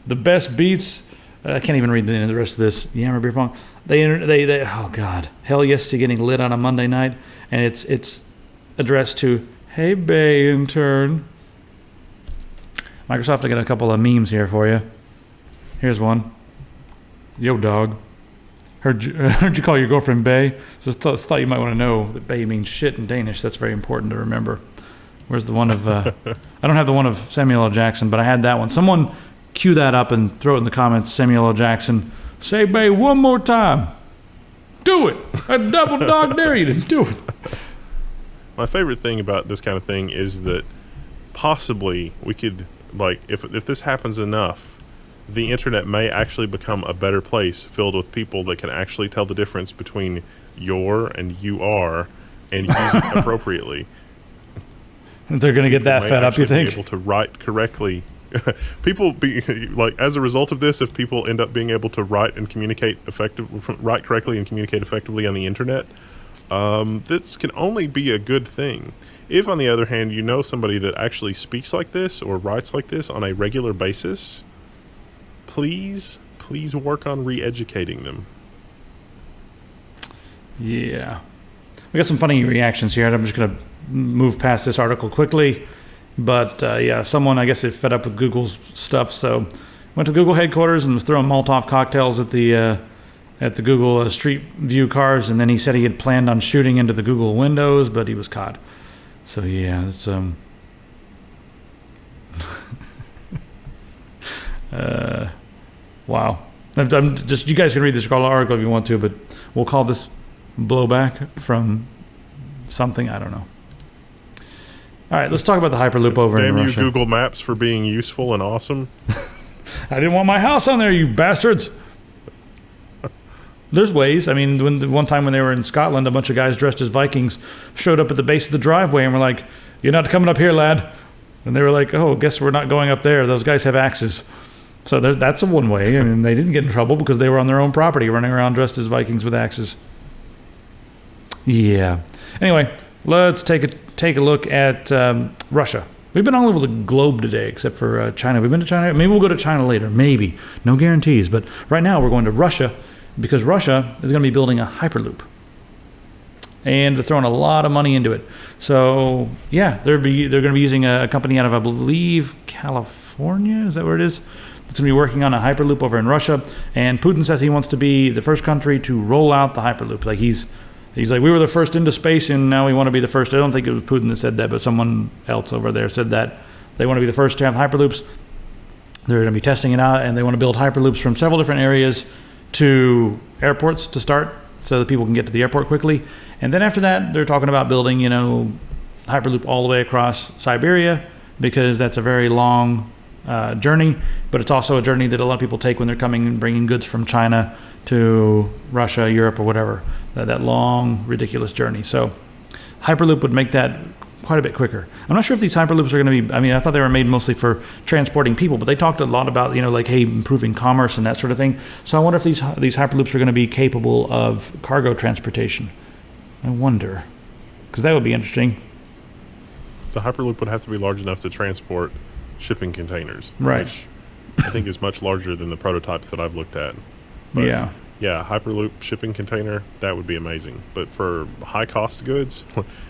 "The best beats." I can't even read the rest of this. Yammer beer pong. They oh God, hell yes to getting lit on a Monday night, and it's addressed to, "Hey Bay intern." Microsoft, I got a couple of memes here for you. Here's one. "Yo dog, heard you call your girlfriend Bay. Just thought you might want to know that Bay means shit in Danish. That's very important to remember." Where's the one of? I don't have the one of Samuel L. Jackson, but I had that one. Someone cue that up and throw it in the comments. Samuel L. Jackson, "Say Bay one more time. Do it. I double dog dare you to do it." My favorite thing about this kind of thing is that possibly we could, if this happens enough, the internet may actually become a better place filled with people that can actually tell the difference between your and you are and use it appropriately. They're going to get that fed up, you think? Be able to write correctly. People as a result of this, if people end up being able to write correctly and communicate effectively on the internet, this can only be a good thing. If, on the other hand, somebody that actually speaks like this or writes like this on a regular basis, please work on re-educating them. Yeah. We got some funny reactions here. I'm just going to move past this article quickly. But someone, I guess, is fed up with Google's stuff, so went to Google headquarters and was throwing Molotov cocktails at the Google Street View cars, and then he said he had planned on shooting into the Google windows, but he was caught. So yeah, it's wow. I'm just, you guys can read this article if you want to, but we'll call this blowback from something, I don't know. All right, let's talk about the Hyperloop over in Russia. Damn you, Google Maps, for being useful and awesome. I didn't want my house on there, you bastards. There's ways. I mean, one time when they were in Scotland, a bunch of guys dressed as Vikings showed up at the base of the driveway and were like, "You're not coming up here, lad." And they were like, "Oh, guess we're not going up there. Those guys have axes." So that's a one way. I mean, they didn't get in trouble because they were on their own property running around dressed as Vikings with axes. Yeah. Anyway, let's take a look at Russia. We've been all over the globe today, except for China. We've been to China. Maybe we'll go to China later. Maybe. No guarantees. But right now we're going to Russia because Russia is going to be building a Hyperloop. and they're throwing a lot of money into it. So yeah, they're going to be using a company out of, I believe, California. Is that where it is? It's going to be working on a Hyperloop over in Russia, and Putin says he wants to be the first country to roll out the Hyperloop. Like he's like, we were the first into space, and now we want to be the first. I don't think it was Putin that said that, but someone else over there said that they want to be the first to have Hyperloops. They're going to be testing it out, and they want to build Hyperloops from several different areas to airports to start, so that people can get to the airport quickly. And then after that, they're talking about building, Hyperloop all the way across Siberia, because that's a very long journey, but it's also a journey that a lot of people take when they're coming and bringing goods from China to Russia, Europe, or whatever. That long, ridiculous journey. So Hyperloop would make that quite a bit quicker. I'm not sure if these Hyperloops are going to be, I thought they were made mostly for transporting people, but they talked a lot about, improving commerce and that sort of thing. So I wonder if these Hyperloops are going to be capable of cargo transportation. I wonder, because that would be interesting. The Hyperloop would have to be large enough to transport shipping containers, right? Which I think is much larger than the prototypes that I've looked at. But yeah, Hyperloop shipping container, that would be amazing. But for high cost goods,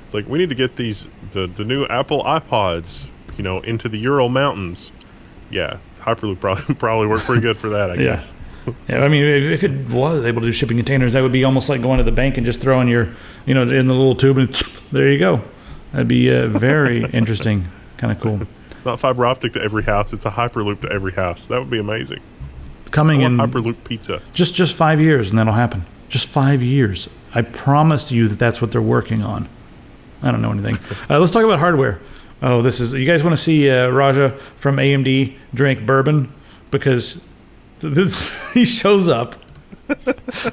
it's like, we need to get the new Apple iPods, into the Ural Mountains. Yeah, Hyperloop probably worked pretty good for that, I guess. Yeah, if it was able to do shipping containers, that would be almost like going to the bank and just throwing your, in the little tube, and there you go. That'd be very interesting, kind of cool. Not fiber optic to every house, it's a Hyperloop to every house. That would be amazing. Coming in Hyperloop pizza. Just 5 years, and that'll happen. Just 5 years. I promise you that's what they're working on. I don't know anything. Let's talk about hardware. Oh, you guys want to see Raja from AMD drink bourbon? Because he shows up.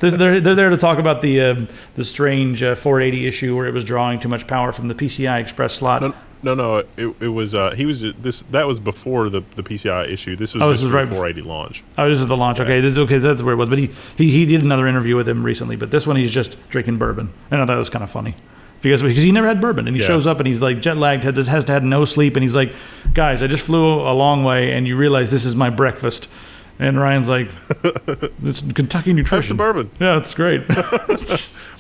They're there to talk about the strange 480 issue where it was drawing too much power from the PCI Express slot. No. It was that was before the PCI issue. This was just right 480 launch. Oh, this is the launch. Okay, that's where it was. But he did another interview with him recently. But this one he's just drinking bourbon, and I thought it was kind of funny. Because he never had bourbon, and he shows up and he's like jet lagged, has had no sleep, and he's like, guys, I just flew a long way, and you realize this is my breakfast. And Ryan's like, it's Kentucky nutrition. That's the bourbon. Yeah, it's great.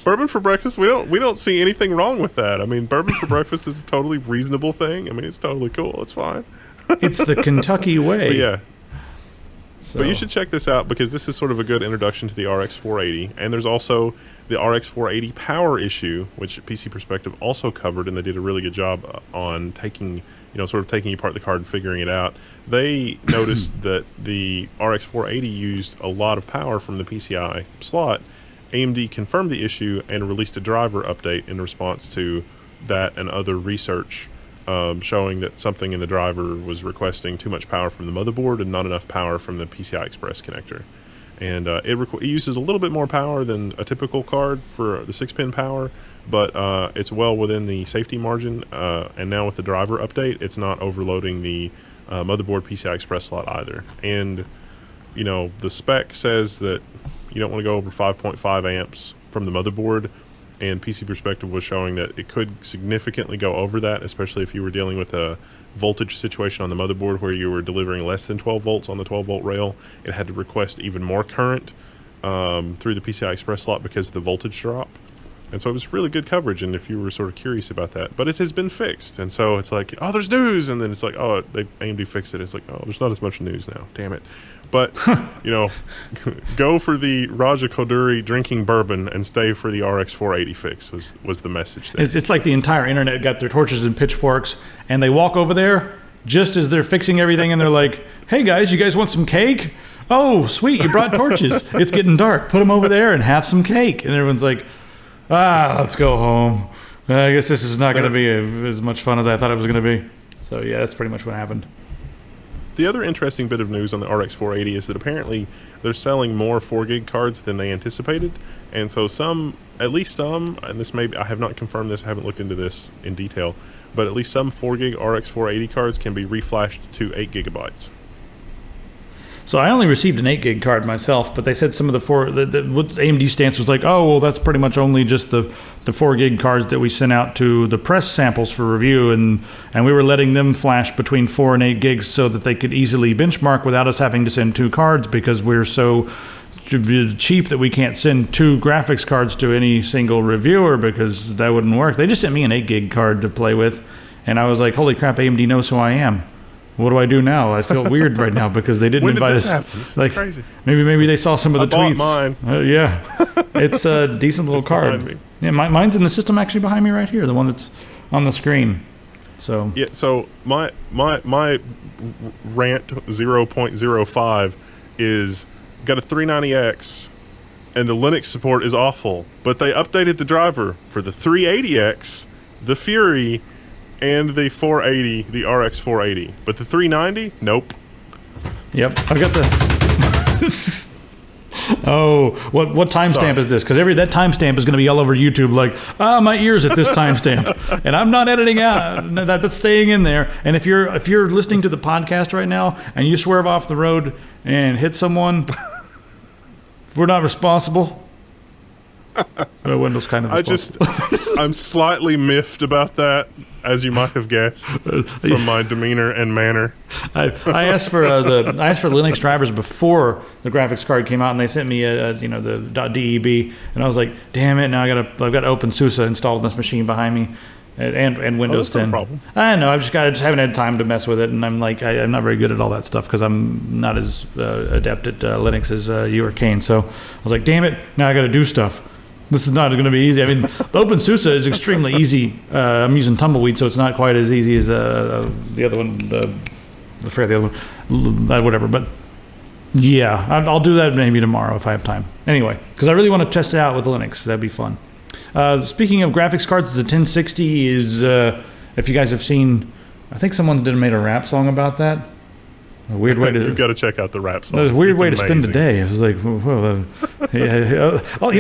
Bourbon for breakfast? We don't see anything wrong with that. Bourbon for breakfast is a totally reasonable thing. It's totally cool. It's fine. It's the Kentucky way. But yeah. So. But you should check this out, because this is sort of a good introduction to the RX 480. And there's also the RX 480 power issue, which PC Perspective also covered, and they did a really good job on taking apart the card and figuring it out. They noticed that the RX 480 used a lot of power from the PCI slot. AMD confirmed the issue and released a driver update in response to that and other research showing that something in the driver was requesting too much power from the motherboard and not enough power from the PCI Express connector. And it uses a little bit more power than a typical card for the 6-pin power, but it's well within the safety margin. And now with the driver update, it's not overloading the motherboard PCI Express slot either. And the spec says that you don't want to go over 5.5 amps from the motherboard, and PC Perspective was showing that it could significantly go over that, especially if you were dealing with a voltage situation on the motherboard where you were delivering less than 12 volts on the 12-volt rail. It had to request even more current through the PCI Express slot because of the voltage drop. And so it was really good coverage, and if you were sort of curious about that. But it has been fixed, and so it's like, oh, there's news! And then it's like, oh, AMD fixed it. It's like, oh, there's not as much news now. Damn it. But, go for the Raja Koduri drinking bourbon and stay for the RX 480 fix was the message there. It's like the entire internet got their torches and pitchforks, and they walk over there just as they're fixing everything, and they're like, hey, guys, you guys want some cake? Oh, sweet, you brought torches. It's getting dark. Put them over there and have some cake. And everyone's like, let's go home. I guess this is not going to be as much fun as I thought it was going to be. So, yeah, that's pretty much what happened. The other interesting bit of news on the RX 480 is that apparently they're selling more 4 gig cards than they anticipated. And so at least some, and I have not confirmed this, I haven't looked into this in detail, but at least some 4 gig RX 480 cards can be reflashed to 8 gigabytes. So I only received an 8 gig card myself, but they said some of what AMD's stance was like, oh, well, that's pretty much only just the 4 gig cards that we sent out to the press samples for review, and we were letting them flash between 4 and 8 gigs so that they could easily benchmark without us having to send 2 cards because we're so cheap that we can't send 2 graphics cards to any single reviewer because that wouldn't work. They just sent me an 8 gig card to play with, and I was like, holy crap, AMD knows who I am. What do I do now? I feel weird right now because they didn't invite us. This is crazy. Maybe they saw some of the tweets. Bought mine. Yeah, it's a decent little card. Yeah, mine's in the system actually behind me right here, the one that's on the screen. So yeah, so my rant 0.05 is got a 390X, and the Linux support is awful. But they updated the driver for the 380X, the Fury, and the 480, the RX 480. But the 390, nope. Yep, I got the. Oh, what timestamp is this? Because that timestamp is going to be all over YouTube. Like, my ears at this timestamp, and I'm not editing out. That's staying in there. And if you're listening to the podcast right now and you swerve off the road and hit someone, we're not responsible. Windows kind of responsible. I'm slightly miffed about that, as you might have guessed from my demeanor and manner. I asked for Linux drivers before the graphics card came out, and they sent me the .deb, and I was like, damn it! Now I've got OpenSUSE installed on this machine behind me, and Windows 10. No problem. I know. I just haven't had time to mess with it, and I'm like, I'm not very good at all that stuff because I'm not as adept at Linux as you or Kane. So I was like, damn it! Now I got to do stuff. This is not going to be easy. I mean, OpenSUSE is extremely easy. I'm using Tumbleweed, so it's not quite as easy as the other one. I forget the other one. Whatever. But yeah, I'll do that maybe tomorrow if I have time. Anyway, because I really want to test it out with Linux. That'd be fun. Speaking of graphics cards, the 1060 is, if you guys have seen, I think someone made a rap song about that. A weird way to. You've got to check out the rap song. It was a weird way to spend the day. I was like, whoa,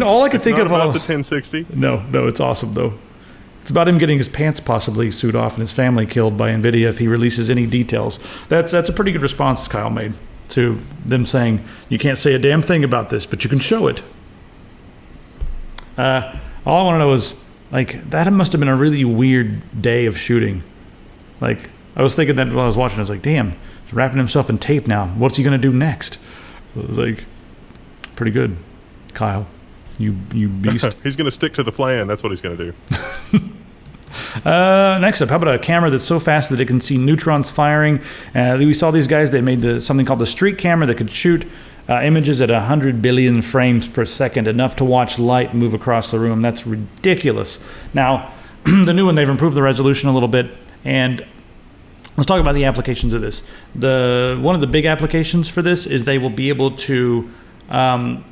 all I could think of. About the 1060. No, it's awesome though. It's about him getting his pants possibly sewed off and his family killed by NVIDIA if he releases any details. That's a pretty good response Kyle made to them saying, you can't say a damn thing about this, but you can show it. All I want to know is, like, that must have been a really weird day of shooting. Like, I was thinking that while I was watching, I was like, damn, he's wrapping himself in tape now. What's he going to do next? I was like, pretty good, Kyle. You beast. He's going to stick to the plan. That's what he's going to do. Next up, how about a camera that's so fast that it can see neutrons firing? We saw these guys, they made something called the streak camera that could shoot images at 100 billion frames per second, enough to watch light move across the room. That's ridiculous. Now, the new one, they've improved the resolution a little bit, and let's talk about the applications of this. One of the big applications for this is they will be able to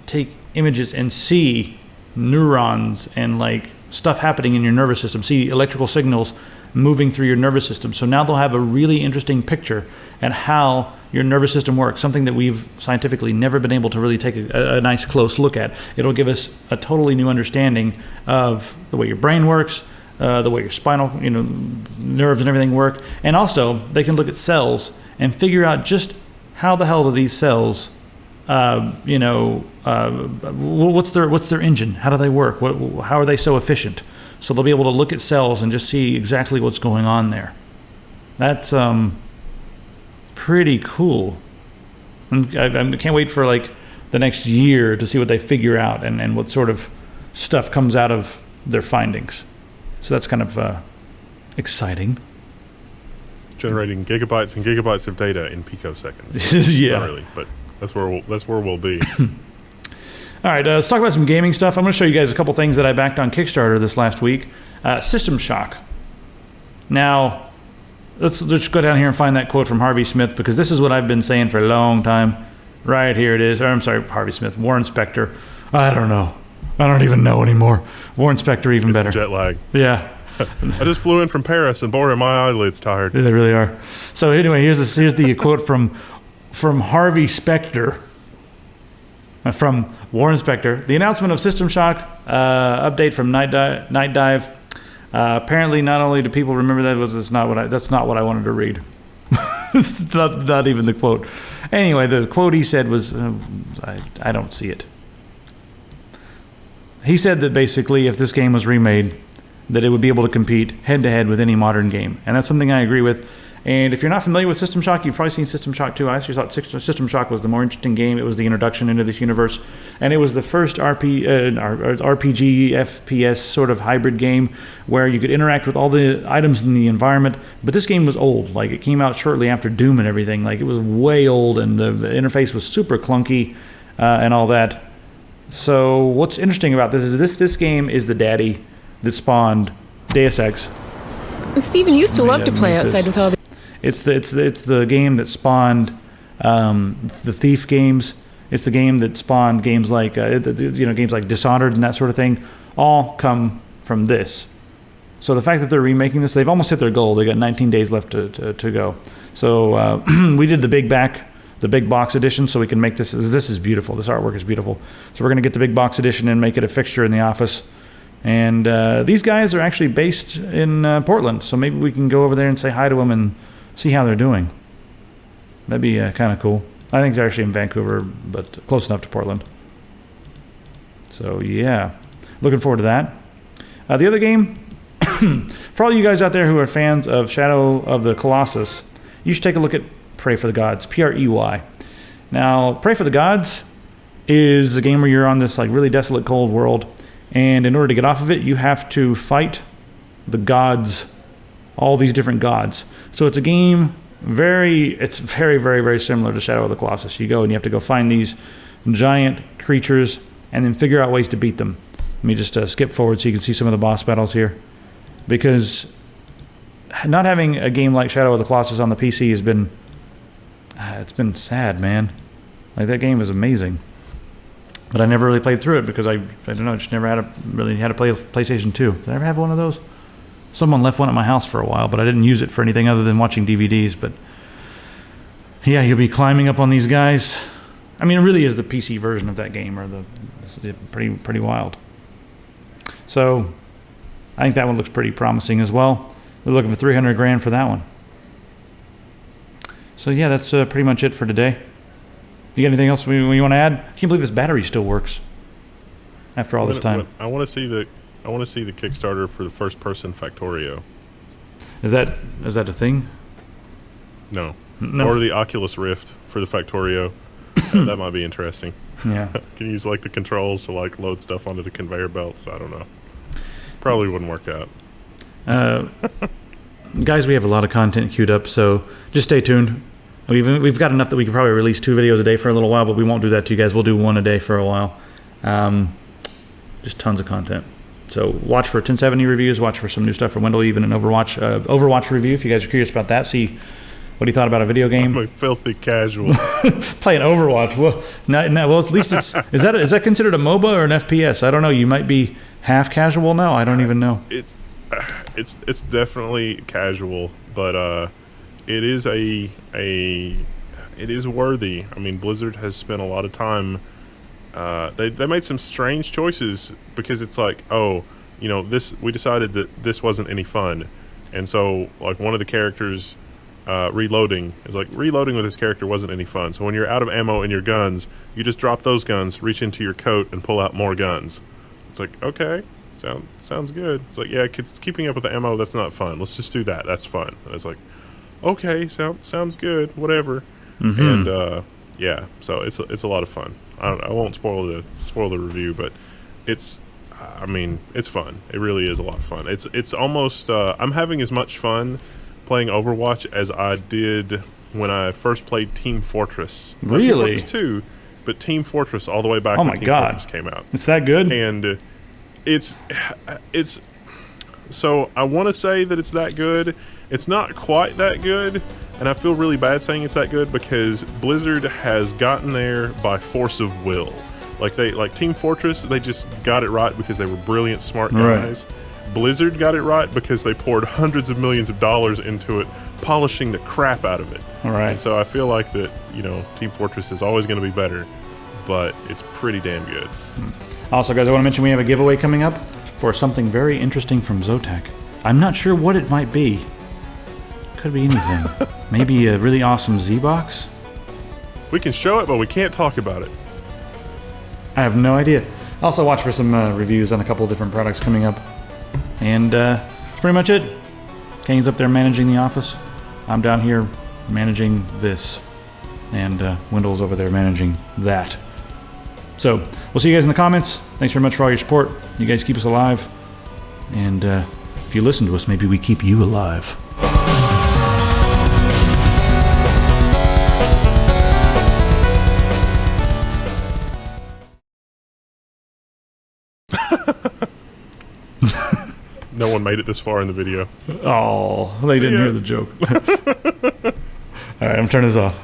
take images and see neurons and like stuff happening in your nervous system, see electrical signals moving through your nervous system. So now they'll have a really interesting picture at how your nervous system works, something that we've scientifically never been able to really take a nice close look at. It'll give us a totally new understanding of the way your brain works, the way your spinal, nerves and everything work. And also, they can look at cells and figure out just how the hell do these cells, what's their engine? How do they work? How are they so efficient? So they'll be able to look at cells and just see exactly what's going on there. That's pretty cool. And I can't wait for like the next year to see what they figure out and what sort of stuff comes out of their findings. So that's kind of exciting. Generating gigabytes and gigabytes of data in picoseconds. Yeah. Not really, but that's where we'll be. All right, let's talk about some gaming stuff. I'm going to show you guys a couple things that I backed on Kickstarter this last week. System Shock. Now, let's go down here and find that quote from Harvey Smith, because this is what I've been saying for a long time. Right here it is. Or, I'm sorry, Harvey Smith. Warren Spector. I don't know. I don't even know anymore. Warren Spector, even better. Jet lag. Yeah. I just flew in from Paris, and boy, are my eyelids tired. They really are. So anyway, here's the quote from Harvey Spector. From Warren Spector. The announcement of System Shock update from Night Dive. Apparently, not only do people remember that's not what I wanted to read. It's not even the quote. Anyway, the quote he said was, I don't see it. He said that basically, if this game was remade, that it would be able to compete head-to-head with any modern game. And that's something I agree with. And if you're not familiar with System Shock, you've probably seen System Shock 2. I actually thought System Shock was the more interesting game. It was the introduction into this universe. And it was the first RPG, FPS sort of hybrid game where you could interact with all the items in the environment. But this game was old. Like, it came out shortly after Doom and everything. Like, it was way old, and the interface was super clunky and all that. So what's interesting about this is this game is the daddy that spawned Deus Ex. Steven used to love to play outside with all the... It's the game that spawned the Thief games. It's the game that spawned games like games like Dishonored and that sort of thing. All come from this. So the fact that they're remaking this, they've almost hit their goal. They got 19 days left to go. So we did the big box edition, so we can make this. This is beautiful. This artwork is beautiful. So we're gonna get the big box edition and make it a fixture in the office. And these guys are actually based in Portland, so maybe we can go over there and say hi to them and see how they're doing. That'd be kind of cool. I think they're actually in Vancouver, but close enough to Portland. So yeah, looking forward to that. The other game, for all you guys out there who are fans of Shadow of the Colossus, you should take a look at Pray for the Gods, Prey. Now, Pray for the Gods is a game where you're on this like really desolate, cold world, and in order to get off of it, you have to fight the gods, all these different gods. So it's a game it's very, very, very similar to Shadow of the Colossus. You go and you have to go find these giant creatures and then figure out ways to beat them. Let me just skip forward so you can see some of the boss battles here. Because not having a game like Shadow of the Colossus on the PC has been... it's been sad, man. Like, that game was amazing. But I never really played through it because I don't know, just never had a PlayStation 2. Did I ever have one of those? Someone left one at my house for a while, but I didn't use it for anything other than watching DVDs. But yeah, you'll be climbing up on these guys. I mean, it really is the PC version of that game, or it's pretty wild. So I think that one looks pretty promising as well. They're looking for $300,000 for that one. So yeah, that's pretty much it for today. You got anything else you want to add? I can't believe this battery still works after all this time. I want to see the Kickstarter for the first-person Factorio. Is that a thing? No. Or the Oculus Rift for the Factorio. That might be interesting. Yeah. Can use like the controls to like load stuff onto the conveyor belts. I don't know. Probably wouldn't work out. Guys, we have a lot of content queued up, so just stay tuned. We've got enough that we can probably release 2 videos a day for a little while, but we won't do that to you guys. We'll do 1 a day for a while. Just tons of content. So watch for 1070 reviews, watch for some new stuff from Wendell, even an Overwatch review if you guys are curious about that. See what he thought about a video game. I'm a filthy casual. Playing Overwatch. Well, at least is that considered a MOBA or an FPS? I don't know. You might be half casual now. I don't even know. It's definitely casual, but it is it is worthy. I mean, Blizzard has spent a lot of time. They made some strange choices because it's like, we decided that this wasn't any fun, and so like one of the characters reloading with this character wasn't any fun. So when you're out of ammo in your guns, you just drop those guns, reach into your coat, and pull out more guns. It's like, okay, sounds good. It's like, yeah, keeping up with the ammo, that's not fun. Let's just do that. That's fun. And it's like, okay, sounds good. Whatever. Mm-hmm. And yeah, so it's a lot of fun. I won't spoil the review, but it's fun. It really is a lot of fun. It's almost I'm having as much fun playing Overwatch as I did when I first played Team Fortress. Really? Team Fortress 2, but Team Fortress all the way back when Team Fortress came out. It's that good? And it's so I want to say that it's that good. It's not quite that good. And I feel really bad saying it's that good because Blizzard has gotten there by force of will. Like Team Fortress, they just got it right because they were brilliant, smart guys. Right. Blizzard got it right because they poured hundreds of millions of dollars into it, polishing the crap out of it. All right. And so I feel like that, Team Fortress is always going to be better, but it's pretty damn good. Also, guys, I want to mention we have a giveaway coming up for something very interesting from Zotac. I'm not sure what it might be. Could be anything. Maybe a really awesome Z-Box? We can show it, but we can't talk about it. I have no idea. Also watch for some reviews on a couple of different products coming up. And that's pretty much it. Kane's up there managing the office. I'm down here managing this, and Wendell's over there managing that. So we'll see you guys in the comments. Thanks very much for all your support. You guys keep us alive, and if you listen to us, maybe we keep you alive. No one made it this far in the video. Oh, they didn't hear the joke. All right, I'm turning this off.